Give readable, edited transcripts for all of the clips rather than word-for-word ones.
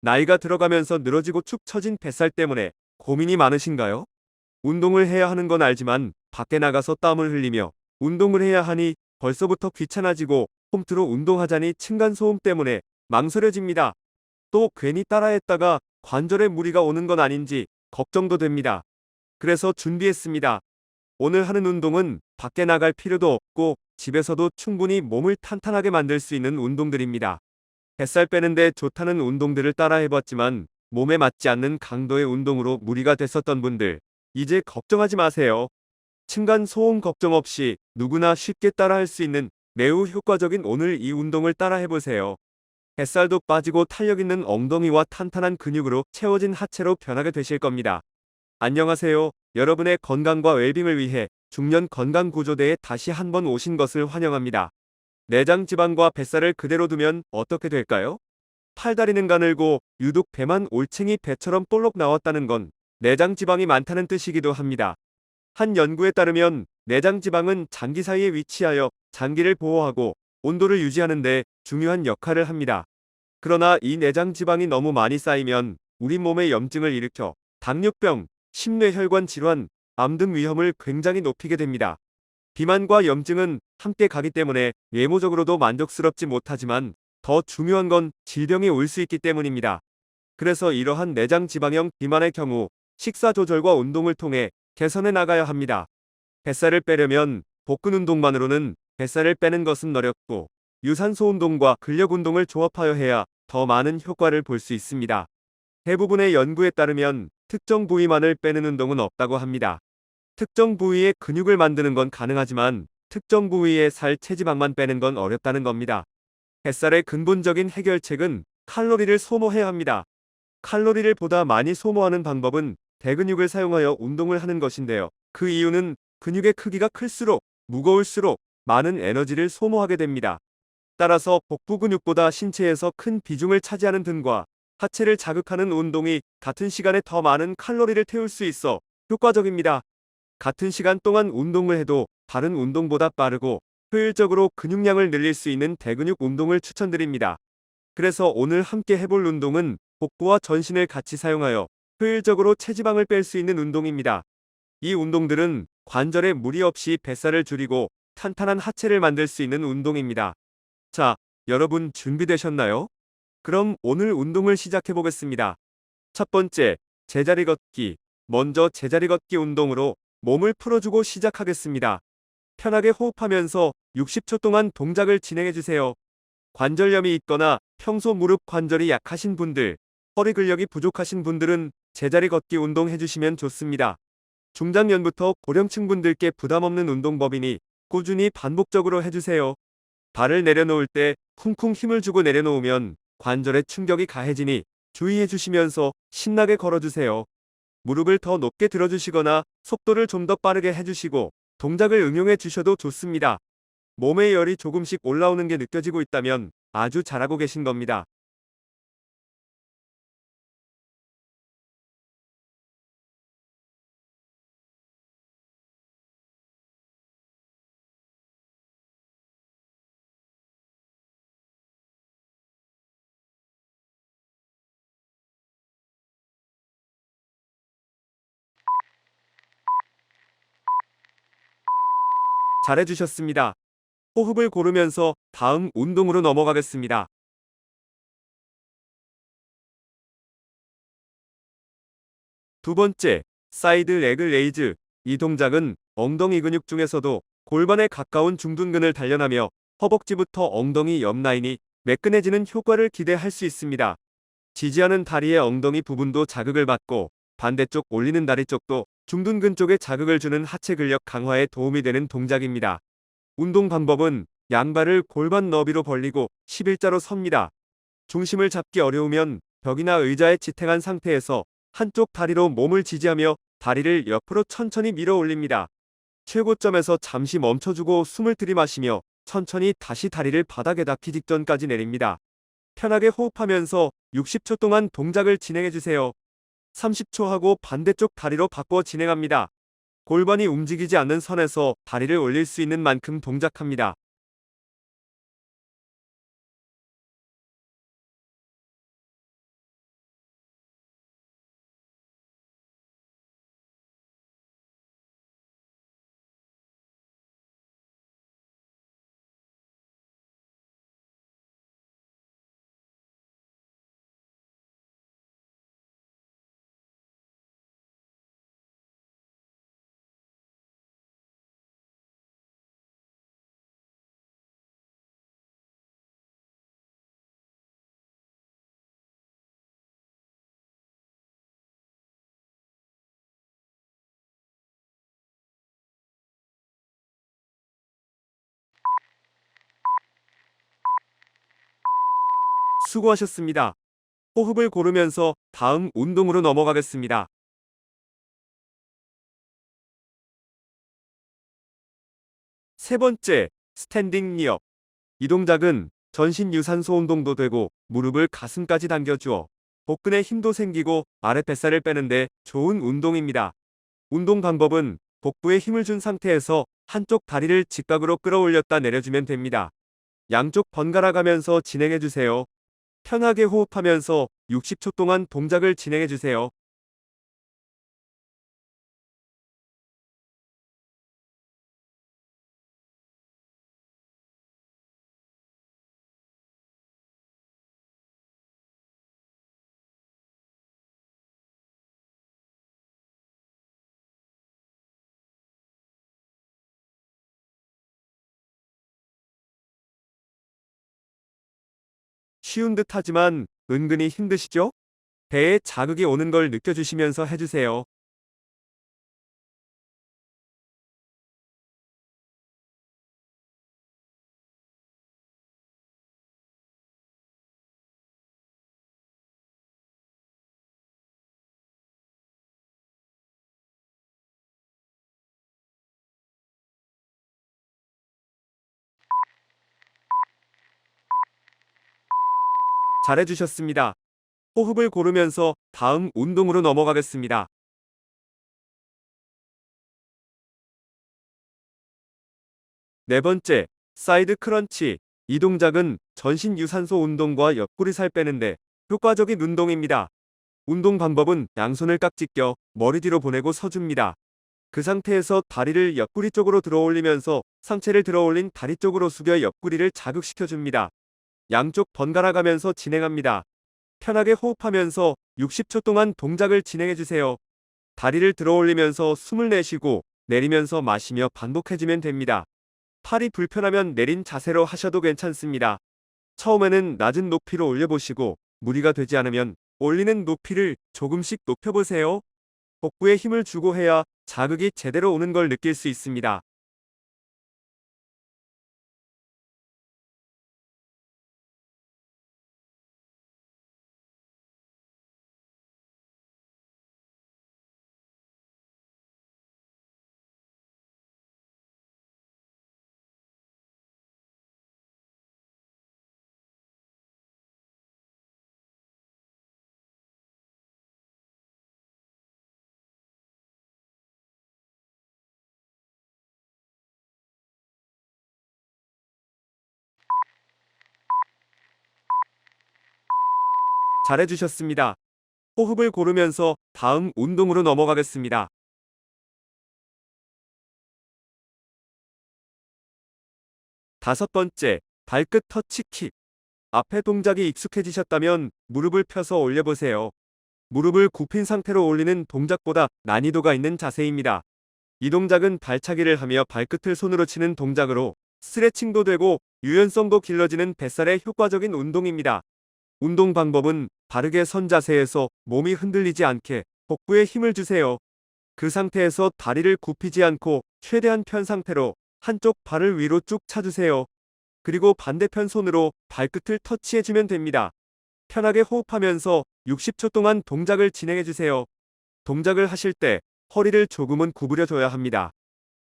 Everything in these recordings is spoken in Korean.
나이가 들어가면서 늘어지고 축 처진 뱃살 때문에 고민이 많으신가요? 운동을 해야 하는 건 알지만 밖에 나가서 땀을 흘리며 운동을 해야 하니 벌써부터 귀찮아지고 홈트로 운동하자니 층간소음 때문에 망설여집니다. 또 괜히 따라했다가 관절에 무리가 오는 건 아닌지 걱정도 됩니다. 그래서 준비했습니다. 오늘 하는 운동은 밖에 나갈 필요도 없고 집에서도 충분히 몸을 탄탄하게 만들 수 있는 운동들입니다. 뱃살 빼는데 좋다는 운동들을 따라 해봤지만 몸에 맞지 않는 강도의 운동으로 무리가 됐었던 분들, 이제 걱정하지 마세요. 층간 소음 걱정 없이 누구나 쉽게 따라할 수 있는 매우 효과적인 오늘 이 운동을 따라 해보세요. 뱃살도 빠지고 탄력 있는 엉덩이와 탄탄한 근육으로 채워진 하체로 변하게 되실 겁니다. 안녕하세요. 여러분의 건강과 웰빙을 위해 중년 건강구조대에 다시 한번 오신 것을 환영합니다. 내장 지방과 뱃살을 그대로 두면 어떻게 될까요? 팔다리는 가늘고 유독 배만 올챙이 배처럼 볼록 나왔다는 건 내장 지방이 많다는 뜻이기도 합니다. 한 연구에 따르면 내장 지방은 장기 사이에 위치하여 장기를 보호하고 온도를 유지하는 데 중요한 역할을 합니다. 그러나 이 내장 지방이 너무 많이 쌓이면 우리 몸에 염증을 일으켜 당뇨병, 심뇌혈관 질환, 암 등 위험을 굉장히 높이게 됩니다. 비만과 염증은 함께 가기 때문에 외모적으로도 만족스럽지 못하지만 더 중요한 건 질병이 올 수 있기 때문입니다. 그래서 이러한 내장 지방형 비만의 경우 식사 조절과 운동을 통해 개선해 나가야 합니다. 뱃살을 빼려면 복근 운동만으로는 뱃살을 빼는 것은 어렵고 유산소 운동과 근력 운동을 조합하여 해야 더 많은 효과를 볼 수 있습니다. 대부분의 연구에 따르면 특정 부위만을 빼는 운동은 없다고 합니다. 특정 부위의 근육을 만드는 건 가능하지만 특정 부위의 살 체지방만 빼는 건 어렵다는 겁니다. 뱃살의 근본적인 해결책은 칼로리를 소모해야 합니다. 칼로리를 보다 많이 소모하는 방법은 대근육을 사용하여 운동을 하는 것인데요. 그 이유는 근육의 크기가 클수록 무거울수록 많은 에너지를 소모하게 됩니다. 따라서 복부 근육보다 신체에서 큰 비중을 차지하는 등과 하체를 자극하는 운동이 같은 시간에 더 많은 칼로리를 태울 수 있어 효과적입니다. 같은 시간 동안 운동을 해도 다른 운동보다 빠르고 효율적으로 근육량을 늘릴 수 있는 대근육 운동을 추천드립니다. 그래서 오늘 함께 해볼 운동은 복부와 전신을 같이 사용하여 효율적으로 체지방을 뺄 수 있는 운동입니다. 이 운동들은 관절에 무리 없이 뱃살을 줄이고 탄탄한 하체를 만들 수 있는 운동입니다. 자, 여러분 준비되셨나요? 그럼 오늘 운동을 시작해 보겠습니다. 첫 번째, 제자리 걷기. 먼저 제자리 걷기 운동으로 몸을 풀어주고 시작하겠습니다. 편하게 호흡하면서 60초 동안 동작을 진행해 주세요. 관절염이 있거나 평소 무릎 관절이 약하신 분들, 허리 근력이 부족하신 분들은 제자리 걷기 운동 해주시면 좋습니다. 중장년부터 고령층 분들께 부담 없는 운동법이니 꾸준히 반복적으로 해주세요. 발을 내려놓을 때 쿵쿵 힘을 주고 내려놓으면 관절에 충격이 가해지니 주의해 주시면서 신나게 걸어주세요. 무릎을 더 높게 들어주시거나 속도를 좀 더 빠르게 해주시고 동작을 응용해 주셔도 좋습니다. 몸의 열이 조금씩 올라오는 게 느껴지고 있다면 아주 잘하고 계신 겁니다. 잘해주셨습니다. 호흡을 고르면서 다음 운동으로 넘어가겠습니다. 두 번째, 사이드 레그 레이즈. 이 동작은 엉덩이 근육 중에서도 골반에 가까운 중둔근을 단련하며 허벅지부터 엉덩이 옆 라인이 매끈해지는 효과를 기대할 수 있습니다. 지지하는 다리의 엉덩이 부분도 자극을 받고 반대쪽 올리는 다리 쪽도 중둔근 쪽에 자극을 주는 하체 근력 강화에 도움이 되는 동작입니다. 운동 방법은 양발을 골반 너비로 벌리고 11자로 섭니다. 중심을 잡기 어려우면 벽이나 의자에 지탱한 상태에서 한쪽 다리로 몸을 지지하며 다리를 옆으로 천천히 밀어 올립니다. 최고점에서 잠시 멈춰주고 숨을 들이마시며 천천히 다시 다리를 바닥에 닿기 직전까지 내립니다. 편하게 호흡하면서 60초 동안 동작을 진행해주세요. 30초 하고 반대쪽 다리로 바꿔 진행합니다. 골반이 움직이지 않는 선에서 다리를 올릴 수 있는 만큼 동작합니다. 수고하셨습니다. 호흡을 고르면서 다음 운동으로 넘어가겠습니다. 세 번째, 스탠딩 리업. 이 동작은 전신 유산소 운동도 되고 무릎을 가슴까지 당겨주어 복근에 힘도 생기고 아래 뱃살을 빼는데 좋은 운동입니다. 운동 방법은 복부에 힘을 준 상태에서 한쪽 다리를 직각으로 끌어올렸다 내려주면 됩니다. 양쪽 번갈아 가면서 진행해주세요. 편하게 호흡하면서 60초 동안 동작을 진행해주세요. 쉬운 듯 하지만 은근히 힘드시죠? 배에 자극이 오는 걸 느껴주시면서 해주세요. 잘해주셨습니다. 호흡을 고르면서 다음 운동으로 넘어가겠습니다. 네 번째, 사이드 크런치. 이 동작은 전신 유산소 운동과 옆구리 살 빼는데 효과적인 운동입니다. 운동 방법은 양손을 깍지 껴 머리 뒤로 보내고 서줍니다. 그 상태에서 다리를 옆구리 쪽으로 들어 올리면서 상체를 들어 올린 다리 쪽으로 숙여 옆구리를 자극시켜줍니다. 양쪽 번갈아 가면서 진행합니다. 편하게 호흡하면서 60초 동안 동작을 진행해주세요. 다리를 들어 올리면서 숨을 내쉬고 내리면서 마시며 반복해주면 됩니다. 팔이 불편하면 내린 자세로 하셔도 괜찮습니다. 처음에는 낮은 높이로 올려보시고 무리가 되지 않으면 올리는 높이를 조금씩 높여보세요. 복부에 힘을 주고 해야 자극이 제대로 오는 걸 느낄 수 있습니다. 잘해주셨습니다. 호흡을 고르면서 다음 운동으로 넘어가겠습니다. 다섯 번째, 발끝 터치킥. 앞에 동작이 익숙해지셨다면 무릎을 펴서 올려보세요. 무릎을 굽힌 상태로 올리는 동작보다 난이도가 있는 자세입니다. 이 동작은 발차기를 하며 발끝을 손으로 치는 동작으로 스트레칭도 되고 유연성도 길러지는 뱃살에 효과적인 운동입니다. 운동 방법은 바르게 선 자세에서 몸이 흔들리지 않게 복부에 힘을 주세요. 그 상태에서 다리를 굽히지 않고 최대한 편 상태로 한쪽 발을 위로 쭉 차주세요. 그리고 반대편 손으로 발끝을 터치해주면 됩니다. 편하게 호흡하면서 60초 동안 동작을 진행해주세요. 동작을 하실 때 허리를 조금은 구부려줘야 합니다.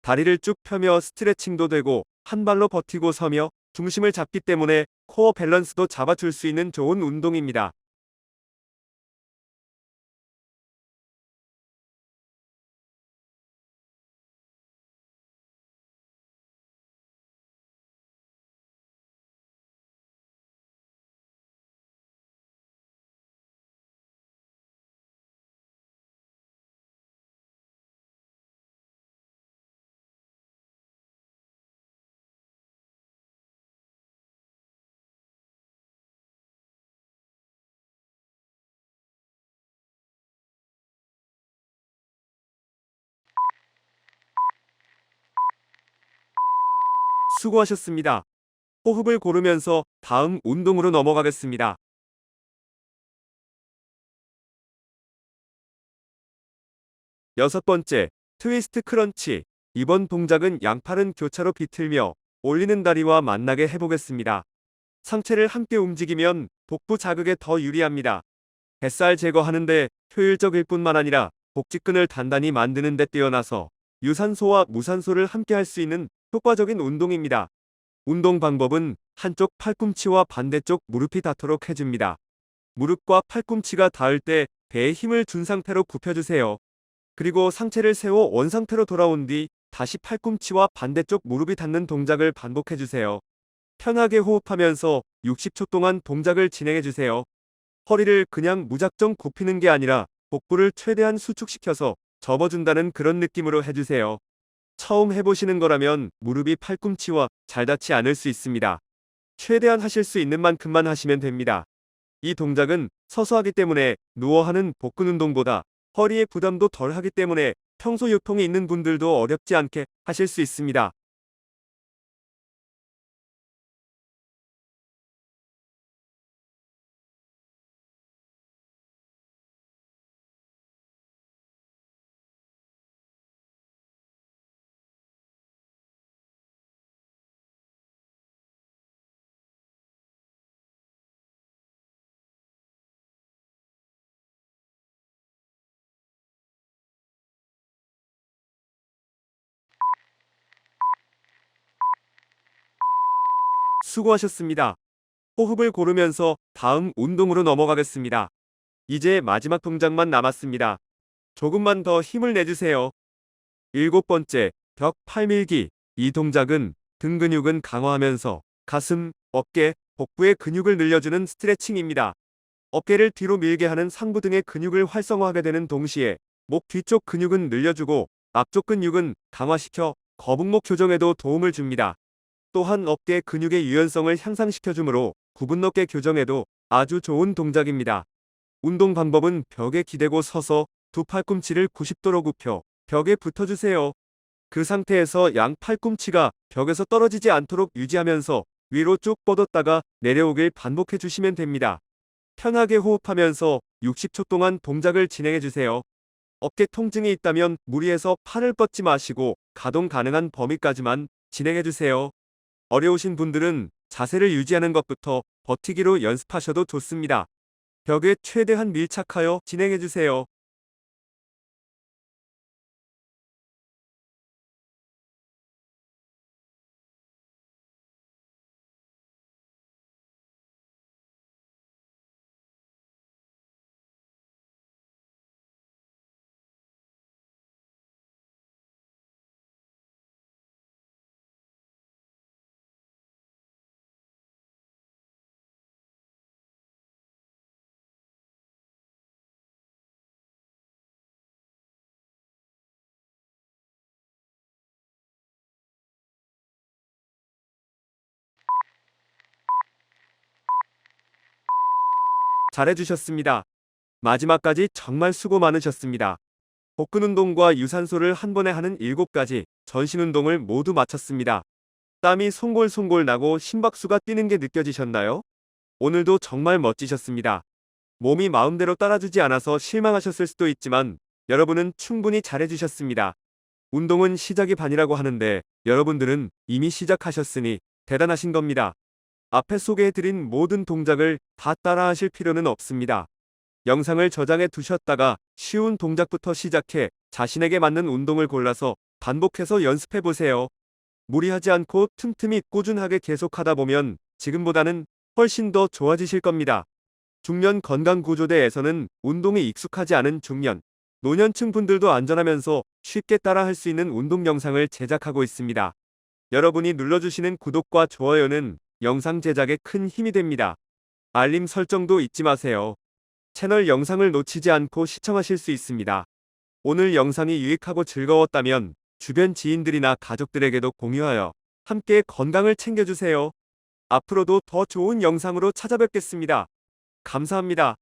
다리를 쭉 펴며 스트레칭도 되고 한 발로 버티고 서며 중심을 잡기 때문에 코어 밸런스도 잡아줄 수 있는 좋은 운동입니다. 수고하셨습니다. 호흡을 고르면서 다음 운동으로 넘어가겠습니다. 여섯 번째, 트위스트 크런치. 이번 동작은 양팔은 교차로 비틀며 올리는 다리와 만나게 해보겠습니다. 상체를 함께 움직이면 복부 자극에 더 유리합니다. 뱃살 제거하는데 효율적일 뿐만 아니라 복직근을 단단히 만드는 데 뛰어나서 유산소와 무산소를 함께 할 수 있는 효과적인 운동입니다. 운동 방법은 한쪽 팔꿈치와 반대쪽 무릎이 닿도록 해줍니다. 무릎과 팔꿈치가 닿을 때 배에 힘을 준 상태로 굽혀주세요. 그리고 상체를 세워 원상태로 돌아온 뒤 다시 팔꿈치와 반대쪽 무릎이 닿는 동작을 반복해주세요. 편하게 호흡하면서 60초 동안 동작을 진행해주세요. 허리를 그냥 무작정 굽히는 게 아니라 복부를 최대한 수축시켜서 접어준다는 그런 느낌으로 해주세요. 처음 해보시는 거라면 무릎이 팔꿈치와 잘 닿지 않을 수 있습니다. 최대한 하실 수 있는 만큼만 하시면 됩니다. 이 동작은 서서 하기 때문에 누워 하는 복근 운동보다 허리에 부담도 덜 하기 때문에 평소 요통이 있는 분들도 어렵지 않게 하실 수 있습니다. 수고하셨습니다. 호흡을 고르면서 다음 운동으로 넘어가겠습니다. 이제 마지막 동작만 남았습니다. 조금만 더 힘을 내주세요. 일곱 번째, 벽 팔밀기. 이 동작은 등 근육은 강화하면서 가슴, 어깨, 복부의 근육을 늘려주는 스트레칭입니다. 어깨를 뒤로 밀게 하는 상부 등의 근육을 활성화하게 되는 동시에 목 뒤쪽 근육은 늘려주고 앞쪽 근육은 강화시켜 거북목 교정에도 도움을 줍니다. 또한 어깨 근육의 유연성을 향상시켜주므로 구분 어깨 교정에도 아주 좋은 동작입니다. 운동 방법은 벽에 기대고 서서 두 팔꿈치를 90도로 굽혀 벽에 붙어주세요. 그 상태에서 양 팔꿈치가 벽에서 떨어지지 않도록 유지하면서 위로 쭉 뻗었다가 내려오길 반복해 주시면 됩니다. 편하게 호흡하면서 60초 동안 동작을 진행해 주세요. 어깨 통증이 있다면 무리해서 팔을 뻗지 마시고 가동 가능한 범위까지만 진행해 주세요. 어려우신 분들은 자세를 유지하는 것부터 버티기로 연습하셔도 좋습니다. 벽에 최대한 밀착하여 진행해 주세요. 잘해주셨습니다. 마지막까지 정말 수고 많으셨습니다. 복근 운동과 유산소를 한 번에 하는 7가지 전신 운동을 모두 마쳤습니다. 땀이 송골송골 나고 심박수가 뛰는 게 느껴지셨나요? 오늘도 정말 멋지셨습니다. 몸이 마음대로 따라주지 않아서 실망하셨을 수도 있지만 여러분은 충분히 잘해주셨습니다. 운동은 시작이 반이라고 하는데 여러분들은 이미 시작하셨으니 대단하신 겁니다. 앞에 소개해드린 모든 동작을 다 따라하실 필요는 없습니다. 영상을 저장해 두셨다가 쉬운 동작부터 시작해 자신에게 맞는 운동을 골라서 반복해서 연습해 보세요. 무리하지 않고 틈틈이 꾸준하게 계속하다 보면 지금보다는 훨씬 더 좋아지실 겁니다. 중년 건강구조대에서는 운동이 익숙하지 않은 중년, 노년층 분들도 안전하면서 쉽게 따라할 수 있는 운동 영상을 제작하고 있습니다. 여러분이 눌러주시는 구독과 좋아요는 영상 제작에 큰 힘이 됩니다. 알림 설정도 잊지 마세요. 채널 영상을 놓치지 않고 시청하실 수 있습니다. 오늘 영상이 유익하고 즐거웠다면 주변 지인들이나 가족들에게도 공유하여 함께 건강을 챙겨주세요. 앞으로도 더 좋은 영상으로 찾아뵙겠습니다. 감사합니다.